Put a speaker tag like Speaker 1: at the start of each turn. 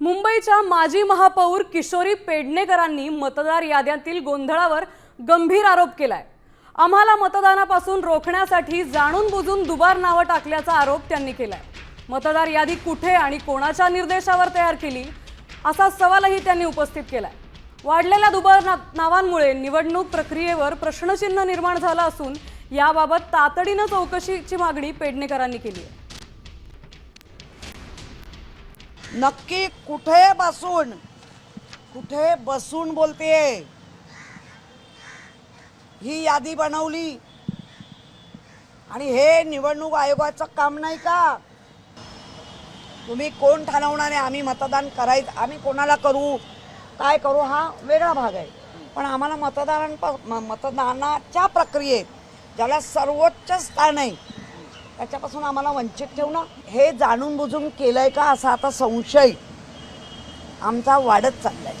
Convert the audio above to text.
Speaker 1: मुंबईच्या माजी महापौर किशोरी पेडणेकरांनी मतदार याद्यांतील गोंधळावर गंभीर आरोप केलाय। आम्हाला मतदानापासून रोखण्यासाठी जाणून बुजून दुबार नावे टाकल्याचा आरोप त्यांनी केलाय। मतदार यादी कुठे आणि कोणाच्या निर्देशावर तयार केली असा सवालही त्यांनी उपस्थित केलाय। वाढलेल्या दुबार नावांमुळे निवडणूक प्रक्रियेवर प्रश्नचिन्ह निर्माण झालं असून याबाबत तातडीने चौकशीची मागणी पेडणेकरांनी केली आहे।
Speaker 2: नक्की कुठे बसून बोलतेय? ही यादी बनवली आणि हे निवडणूक आयोगाचं काम नाही का? तुम्ही कोण ठरवणार आहे आम्ही मतदान करायचं, आम्ही कोणाला करू, काय करू हा वेगळा भाग आहे। पण आम्हाला मतदानाच्या प्रक्रियेत ज्याला सर्वोच्च स्थान आहे त्याच्यापासून आम्हाला वंचित ठेवणं हे जाणून बुजून केलंय का असा आता संशय आमचा वाढत चाललाय।